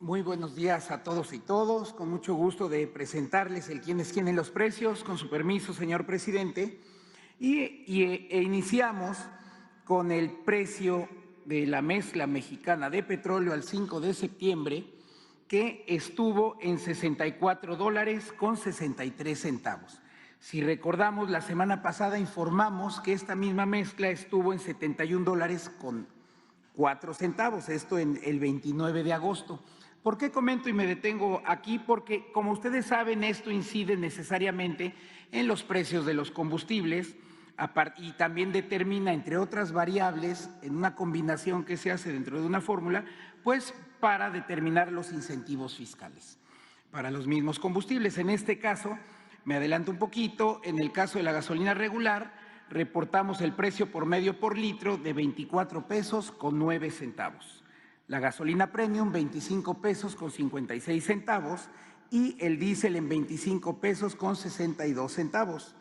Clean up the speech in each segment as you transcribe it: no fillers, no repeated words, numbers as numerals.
Muy buenos días a todos y todos. Con mucho gusto de presentarles el quién es quién en los precios, con su permiso, señor presidente. Iniciamos con el precio de la mezcla mexicana de petróleo al 5 de septiembre, que estuvo en $64.63. Si recordamos, la semana pasada informamos que esta misma mezcla estuvo en $71.04, esto en el 29 de agosto. ¿Por qué comento y me detengo aquí? Porque, como ustedes saben, esto incide necesariamente en los precios de los combustibles y también determina, entre otras variables, en una combinación que se hace dentro de una fórmula, pues para determinar los incentivos fiscales para los mismos combustibles. En este caso, me adelanto un poquito, en el caso de la gasolina regular, reportamos el precio por medio por litro de 24 pesos con 9 centavos. La gasolina premium, 25 pesos con 56 centavos y el diésel en 25 pesos con 62 centavos.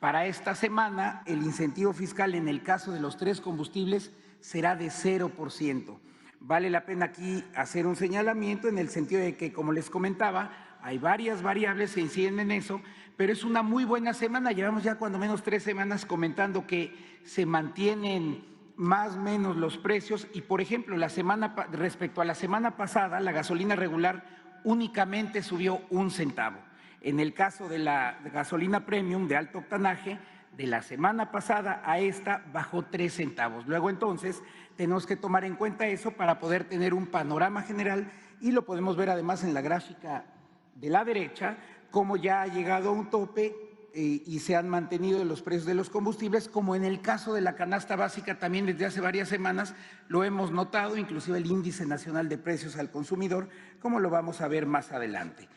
Para esta semana, el incentivo fiscal en el caso de los tres combustibles será de 0%. Vale la pena aquí hacer un señalamiento en el sentido de que, como les comentaba, hay varias variables que inciden en eso, pero es una muy buena semana. Llevamos ya cuando menos 3 semanas comentando que se mantienen más o menos los precios y, por ejemplo, respecto a la semana pasada, la gasolina regular únicamente subió 1 centavo. En el caso de la gasolina premium de alto octanaje, de la semana pasada a esta bajó 3 centavos. Luego, entonces, tenemos que tomar en cuenta eso para poder tener un panorama general y lo podemos ver además en la gráfica de la derecha, cómo ya ha llegado a un tope y se han mantenido los precios de los combustibles, como en el caso de la canasta básica también desde hace varias semanas lo hemos notado, inclusive el Índice Nacional de Precios al Consumidor, como lo vamos a ver más adelante.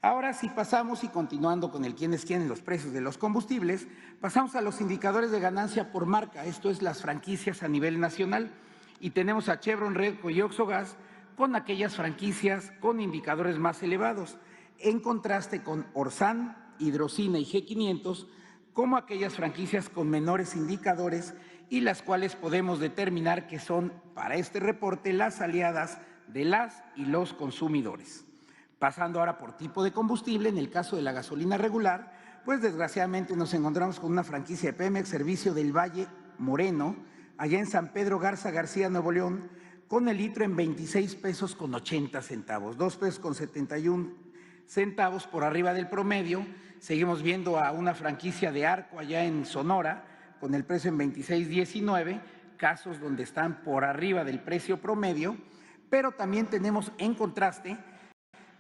Ahora sí pasamos, y continuando con el quién es quién en los precios de los combustibles, pasamos a los indicadores de ganancia por marca, esto es las franquicias a nivel nacional, y tenemos a Chevron, Redco y Oxogas con aquellas franquicias con indicadores más elevados, en contraste con Orsan, Hidrocina y G500, como aquellas franquicias con menores indicadores y las cuales podemos determinar que son, para este reporte, las aliadas de las y los consumidores. Pasando ahora por tipo de combustible, en el caso de la gasolina regular, pues desgraciadamente nos encontramos con una franquicia de Pemex, Servicio del Valle Moreno, allá en San Pedro Garza García, Nuevo León, con el litro en 26 pesos con 80 centavos, 2 pesos con 71 centavos por arriba del promedio. Seguimos viendo a una franquicia de Arco allá en Sonora, con el precio en 26.19, casos donde están por arriba del precio promedio, pero también tenemos en contraste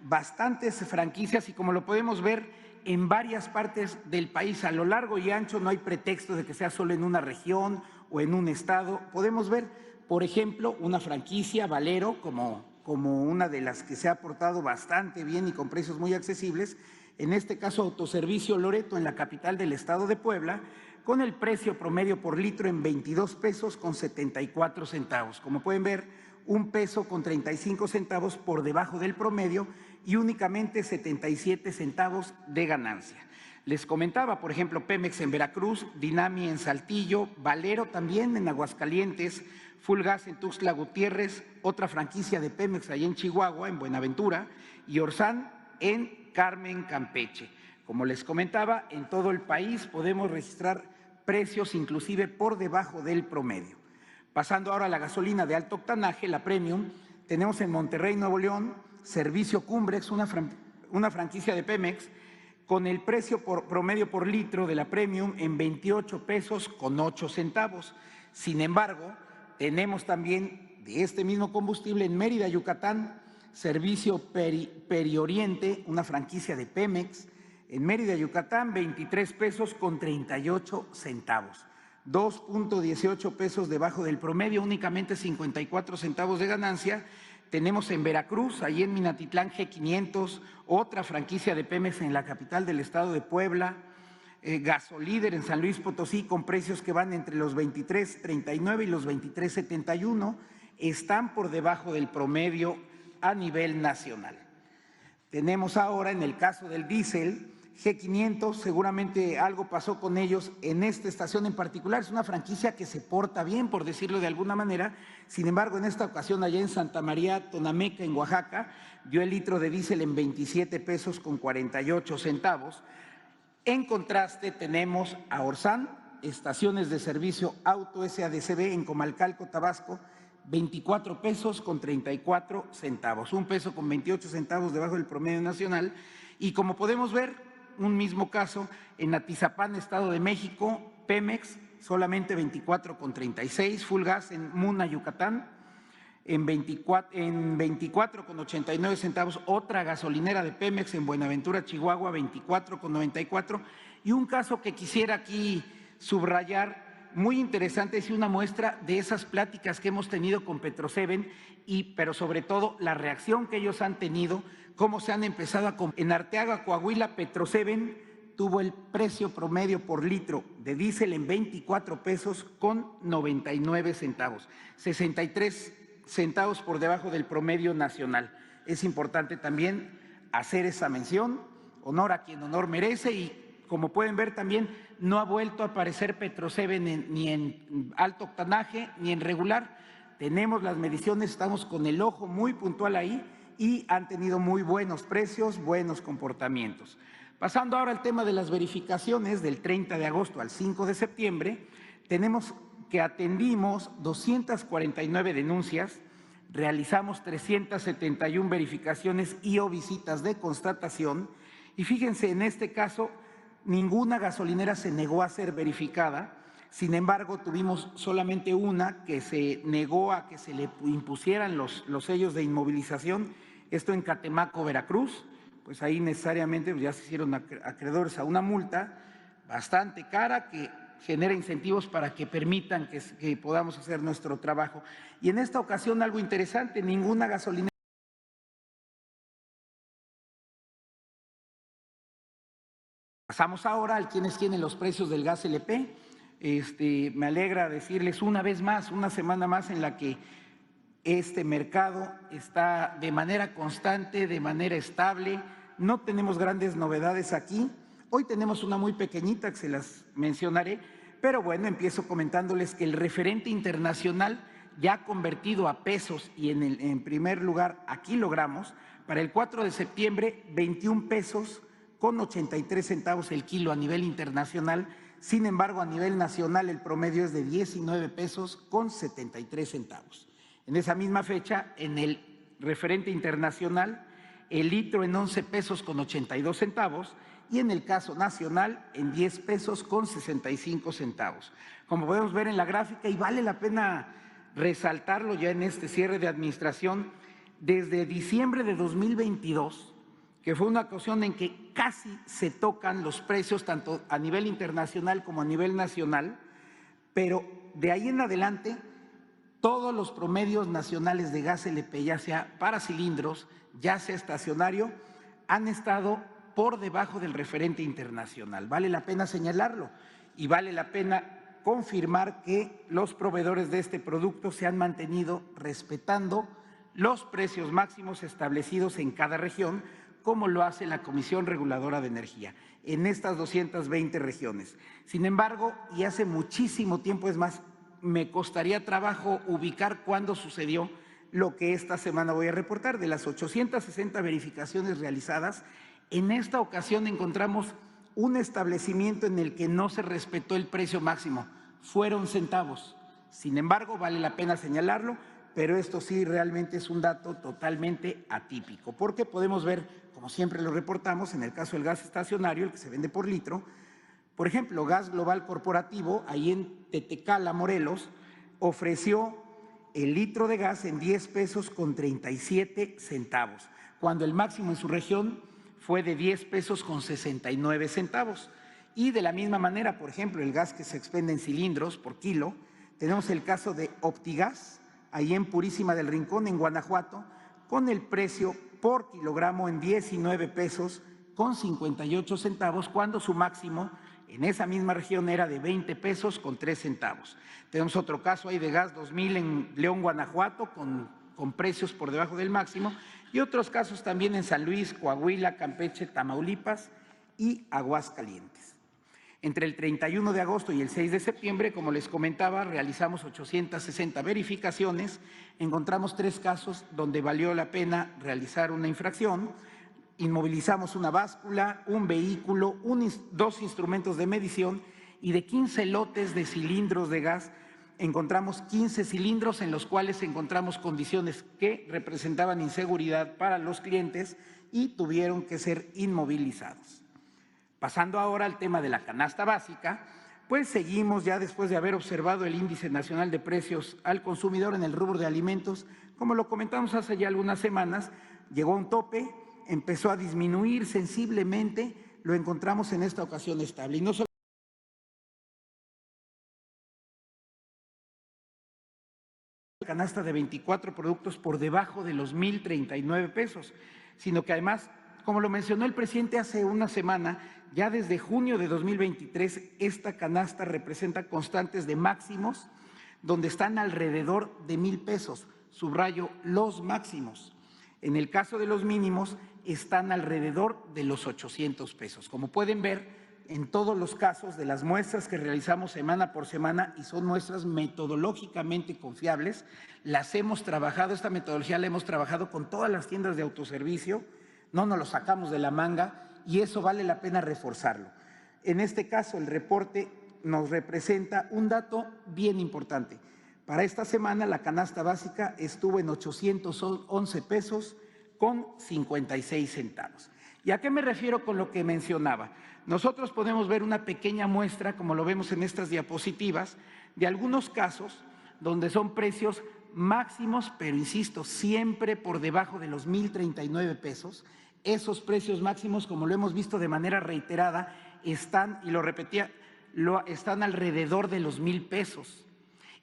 bastantes franquicias y, como lo podemos ver, en varias partes del país, a lo largo y ancho, no hay pretexto de que sea solo en una región o en un estado. Podemos ver, por ejemplo, una franquicia, Valero, como una de las que se ha portado bastante bien y con precios muy accesibles, en este caso Autoservicio Loreto en la capital del estado de Puebla, con el precio promedio por litro en 22 pesos con 74 centavos. Como pueden ver, 1 peso con 35 centavos por debajo del promedio y únicamente 77 centavos de ganancia. Les comentaba, por ejemplo, Pemex en Veracruz, Dinami en Saltillo, Valero también en Aguascalientes, Fulgas en Tuxtla Gutiérrez, otra franquicia de Pemex allá en Chihuahua, en Buenaventura, y Orsan en Carmen, Campeche. Como les comentaba, en todo el país podemos registrar precios inclusive por debajo del promedio. Pasando ahora a la gasolina de alto octanaje, la premium, tenemos en Monterrey, Nuevo León, Servicio Cumbrex, una franquicia de Pemex, con el precio promedio por litro de la premium en 28 pesos con 8 centavos. Sin embargo, tenemos también de este mismo combustible en Mérida, Yucatán, Servicio Perioriente, una franquicia de Pemex, en Mérida, Yucatán, 23 pesos con 38 centavos. 2.18 pesos debajo del promedio, únicamente 54 centavos de ganancia. Tenemos en Veracruz, allí en Minatitlán, G500, otra franquicia de Pemex en la capital del estado de Puebla, Gasolíder en San Luis Potosí, con precios que van entre los 23.39 y los 23.71, están por debajo del promedio a nivel nacional. Tenemos ahora, en el caso del diésel, G500, seguramente algo pasó con ellos en esta estación en particular. Es una franquicia que se porta bien, por decirlo de alguna manera. Sin embargo, en esta ocasión, allá en Santa María Tonameca, en Oaxaca, dio el litro de diésel en 27 pesos con 48 centavos. En contraste, tenemos a Orsan, estaciones de servicio Auto SADCB en Comalcalco, Tabasco, 24 pesos con 34 centavos, 1 peso con 28 centavos debajo del promedio nacional. Y como podemos ver, un mismo caso en Atizapán, Estado de México, Pemex, solamente 24 con 36, Full Gas en Muna, Yucatán, en 24 con 89 centavos, otra gasolinera de Pemex en Buenaventura, Chihuahua, 24 con 94. Y un caso que quisiera aquí subrayar, muy interesante, es una muestra de esas pláticas que hemos tenido con Petro-7, pero sobre todo la reacción que ellos han tenido, cómo se han empezado a… En Arteaga, Coahuila, Petro-7 tuvo el precio promedio por litro de diésel en 24 pesos con 99 centavos, 63 centavos por debajo del promedio nacional. Es importante también hacer esa mención, honor a quien honor merece, y como pueden ver también no ha vuelto a aparecer Petro-7 ni en alto octanaje ni en regular. Tenemos las mediciones, estamos con el ojo muy puntual ahí y han tenido muy buenos precios, buenos comportamientos. Pasando ahora al tema de las verificaciones del 30 de agosto al 5 de septiembre, tenemos que atendimos 249 denuncias, realizamos 371 verificaciones y o visitas de constatación, y fíjense, en este caso ninguna gasolinera se negó a ser verificada. Sin embargo, tuvimos solamente una que se negó a que se le impusieran los sellos de inmovilización, esto en Catemaco, Veracruz. Pues ahí necesariamente ya se hicieron acreedores a una multa bastante cara que genera incentivos para que permitan que podamos hacer nuestro trabajo. Y en esta ocasión algo interesante, ninguna gasolinera. Pasamos ahora al quienes tienen los precios del gas LP. Me alegra decirles una vez más, una semana más en la que este mercado está de manera constante, de manera estable. No tenemos grandes novedades aquí. Hoy tenemos una muy pequeñita que se las mencionaré, pero bueno, empiezo comentándoles que el referente internacional ya convertido a pesos y en primer lugar a kilogramos, para el 4 de septiembre 21 pesos con 83 centavos el kilo a nivel internacional. Sin embargo, a nivel nacional el promedio es de 19 pesos con 73 centavos. En esa misma fecha, en el referente internacional, el litro en 11 pesos con 82 centavos y en el caso nacional en 10 pesos con 65 centavos. Como podemos ver en la gráfica, y vale la pena resaltarlo ya en este cierre de administración, desde diciembre de 2022, que fue una ocasión en que casi se tocan los precios tanto a nivel internacional como a nivel nacional, pero de ahí en adelante todos los promedios nacionales de gas LP, ya sea para cilindros, ya sea estacionario, han estado por debajo del referente internacional. Vale la pena señalarlo y vale la pena confirmar que los proveedores de este producto se han mantenido respetando los precios máximos establecidos en cada región, como lo hace la Comisión Reguladora de Energía en estas 220 regiones. Sin embargo, y hace muchísimo tiempo, es más, me costaría trabajo ubicar cuándo sucedió lo que esta semana voy a reportar. De las 860 verificaciones realizadas, en esta ocasión encontramos un establecimiento en el que no se respetó el precio máximo, fueron centavos. Sin embargo, vale la pena señalarlo, pero esto sí realmente es un dato totalmente atípico, porque podemos ver, como siempre lo reportamos, en el caso del gas estacionario, el que se vende por litro, por ejemplo, Gas Global Corporativo, ahí en Tetecala, Morelos, ofreció el litro de gas en 10 pesos con 37 centavos, cuando el máximo en su región fue de 10 pesos con 69 centavos. Y de la misma manera, por ejemplo, el gas que se expende en cilindros por kilo, tenemos el caso de Optigas, ahí en Purísima del Rincón, en Guanajuato, con el precio por kilogramo en 19 pesos con 58 centavos, cuando su máximo en esa misma región era de 20 pesos con 3 centavos. Tenemos otro caso ahí de Gas 2000 en León, Guanajuato, con precios por debajo del máximo, y otros casos también en San Luis, Coahuila, Campeche, Tamaulipas y Aguascalientes. Entre el 31 de agosto y el 6 de septiembre, como les comentaba, realizamos 860 verificaciones, encontramos 3 casos donde valió la pena realizar una infracción, inmovilizamos una báscula, un vehículo, 2 instrumentos de medición y de 15 lotes de cilindros de gas, encontramos 15 cilindros en los cuales encontramos condiciones que representaban inseguridad para los clientes y tuvieron que ser inmovilizados. Pasando ahora al tema de la canasta básica, pues seguimos ya después de haber observado el Índice Nacional de Precios al Consumidor en el rubro de alimentos, como lo comentamos hace ya algunas semanas, llegó a un tope, empezó a disminuir sensiblemente, lo encontramos en esta ocasión estable. Y no solo canasta de 24 productos por debajo de los 1,039 pesos, sino que además, como lo mencionó el presidente hace una semana, ya desde junio de 2023 esta canasta representa constantes de máximos donde están alrededor de 1,000 pesos, subrayo los máximos. En el caso de los mínimos están alrededor de los 800 pesos. Como pueden ver, en todos los casos de las muestras que realizamos semana por semana y son muestras metodológicamente confiables, las hemos trabajado, esta metodología la hemos trabajado con todas las tiendas de autoservicio, no nos lo sacamos de la manga y eso vale la pena reforzarlo. En este caso, el reporte nos representa un dato bien importante. Para esta semana, la canasta básica estuvo en 811 pesos con 56 centavos. ¿Y a qué me refiero con lo que mencionaba? Nosotros podemos ver una pequeña muestra, como lo vemos en estas diapositivas, de algunos casos donde son precios máximos, pero insisto, siempre por debajo de los 1,039 pesos. Esos precios máximos, como lo hemos visto de manera reiterada, están, y lo repetía, están alrededor de los 1,000 pesos.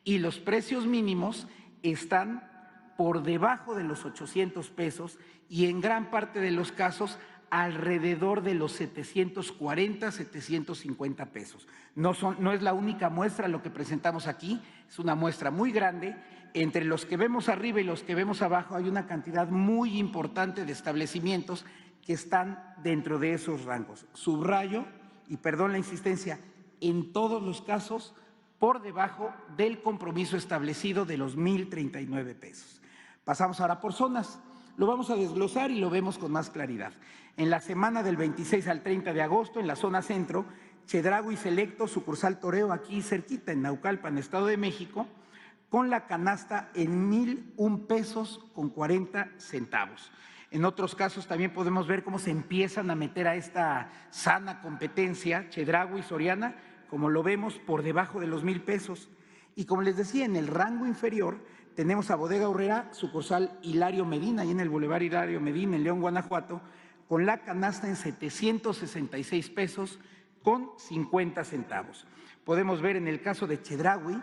Y los precios mínimos están por debajo de los 800 pesos y en gran parte de los casos alrededor de los 740, 750 pesos. No es la única muestra lo que presentamos aquí, es una muestra muy grande. Entre los que vemos arriba y los que vemos abajo hay una cantidad muy importante de establecimientos que están dentro de esos rangos. Subrayo, y perdón la insistencia, en todos los casos por debajo del compromiso establecido de los 1,039 pesos. Pasamos ahora por zonas. Lo vamos a desglosar y lo vemos con más claridad. En la semana del 26 al 30 de agosto, en la zona centro, Chedraui Selecto, sucursal Toreo, aquí cerquita, en Naucalpan, Estado de México, con la canasta en 1,001 pesos con 40 centavos. En otros casos también podemos ver cómo se empiezan a meter a esta sana competencia, Chedraui, Soriana, como lo vemos por debajo de los 1,000 pesos. Y como les decía, en el rango inferior tenemos a Bodega Aurrera, sucursal Hilario Medina, ahí en el Boulevard Hilario Medina, en León, Guanajuato, con la canasta en 766 pesos con 50 centavos. Podemos ver en el caso de Chedraui,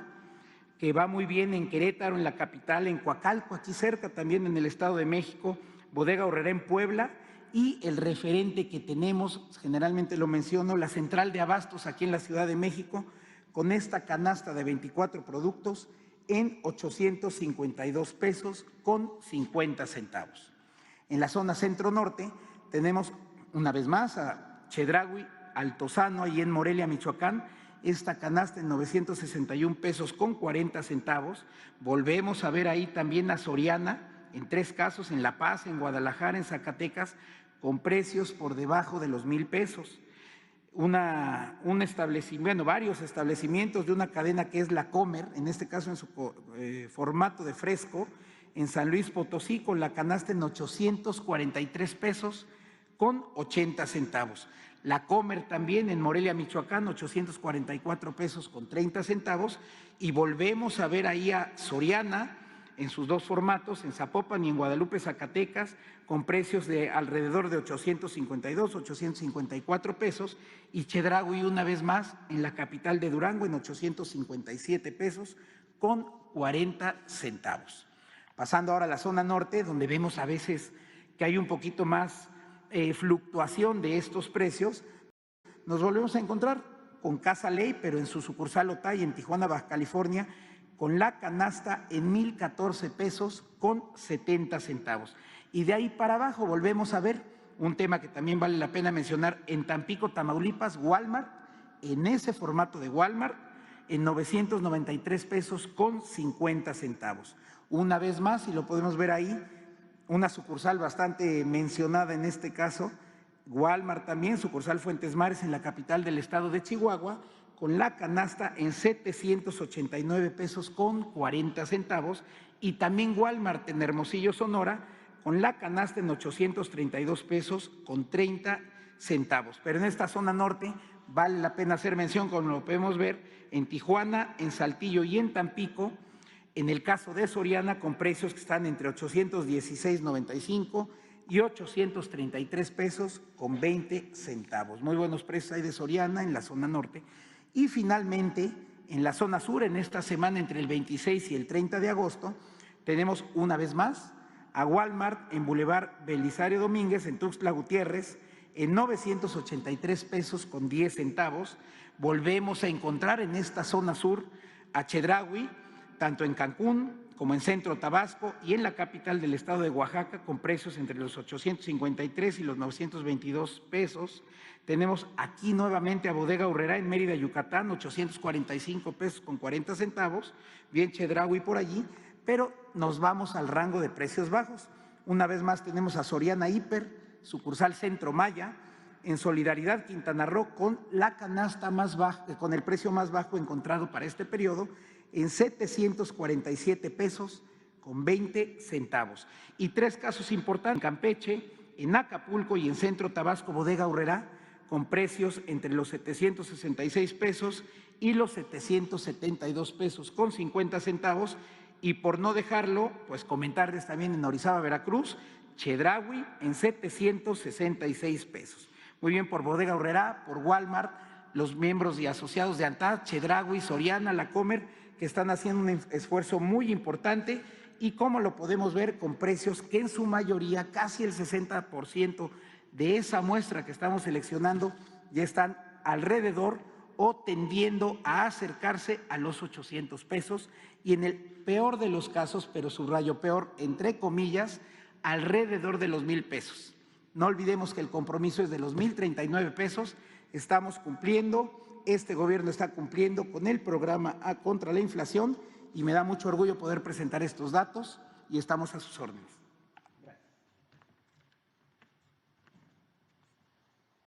que va muy bien en Querétaro, en la capital, en Coacalco, aquí cerca también en el Estado de México, Bodega Aurrera en Puebla, y el referente que tenemos, generalmente lo menciono, la central de abastos aquí en la Ciudad de México, con esta canasta de 24 productos en 852 pesos con 50 centavos. En la zona centro-norte tenemos una vez más a Chedraui, Altozano, ahí en Morelia, Michoacán, esta canasta en 961 pesos con 40 centavos. Volvemos a ver ahí también a Soriana, en 3 casos, en La Paz, en Guadalajara, en Zacatecas, con precios por debajo de los 1,000 pesos. Un establecimiento, varios establecimientos de una cadena que es La Comer, en este caso en su formato de fresco, en San Luis Potosí, con la canasta en 843 pesos con 80 centavos. La Comer también en Morelia, Michoacán, 844 pesos con 30 centavos. Y volvemos a ver ahí a Soriana en sus 2 formatos, en Zapopan y en Guadalupe, Zacatecas, con precios de alrededor de 852, 854 pesos. Y Chedraui una vez más en la capital de Durango en 857 pesos con 40 centavos. Pasando ahora a la zona norte, donde vemos a veces que hay un poquito más fluctuación de estos precios, nos volvemos a encontrar con Casa Ley, pero en su sucursal Otay, en Tijuana, Baja California, con la canasta en 1,014 pesos con 70 centavos. Y de ahí para abajo volvemos a ver Un tema que también vale la pena mencionar, en Tampico, Tamaulipas, Walmart, en ese formato de Walmart, en 993 pesos con 50 centavos. Una vez más, y lo podemos ver ahí, una sucursal bastante mencionada en este caso, Walmart también, sucursal Fuentes Mares en la capital del estado de Chihuahua, con la canasta en 789 pesos con 40 centavos, y también Walmart en Hermosillo, Sonora, con la canasta en 832 pesos con 30 centavos. Pero en esta zona norte vale la pena hacer mención, como lo podemos ver, en Tijuana, en Saltillo y en Tampico, en el caso de Soriana, con precios que están entre 816.95 y 833 pesos con 20 centavos. Muy buenos precios hay de Soriana en la zona norte. Y finalmente, en la zona sur, en esta semana entre el 26 y el 30 de agosto, tenemos una vez más a Walmart en Boulevard Belisario Domínguez, en Tuxtla Gutiérrez, en 983 pesos con 10 centavos. Volvemos a encontrar en esta zona sur a Chedraui, tanto en Cancún como en Centro Tabasco y en la capital del estado de Oaxaca, con precios entre los 853 y los 922 pesos. Tenemos aquí nuevamente a Bodega Aurrerá en Mérida, Yucatán, 845 pesos con 40 centavos, bien Chedraui por allí, pero nos vamos al rango de precios bajos. Una vez más tenemos a Soriana Hiper, sucursal Centro Maya, en Solidaridad, Quintana Roo, con la canasta más baja, con el precio más bajo encontrado para este periodo, en 747 pesos con 20 centavos. Y tres casos importantes, en Campeche, en Acapulco y en Centro Tabasco, Bodega Aurrerá, con precios entre los 766 pesos y los 772 pesos con 50 centavos. Y por no dejarlo, pues comentarles también en Orizaba, Veracruz, Chedraui en 766 pesos. Muy bien, por Bodega Aurrerá, por Walmart, los miembros y asociados de ANTAD, Chedraui, Soriana, La Comer, que están haciendo un esfuerzo muy importante y como lo podemos ver con precios que en su mayoría, casi el 60% de esa muestra que estamos seleccionando ya están alrededor o tendiendo a acercarse a los 800 pesos y en el peor de los casos, pero subrayo peor, entre comillas, alrededor de los 1,000 pesos. No olvidemos que el compromiso es de los 1,039 pesos, estamos cumpliendo. Este gobierno está cumpliendo con el programa contra la inflación y me da mucho orgullo poder presentar estos datos y estamos a sus órdenes.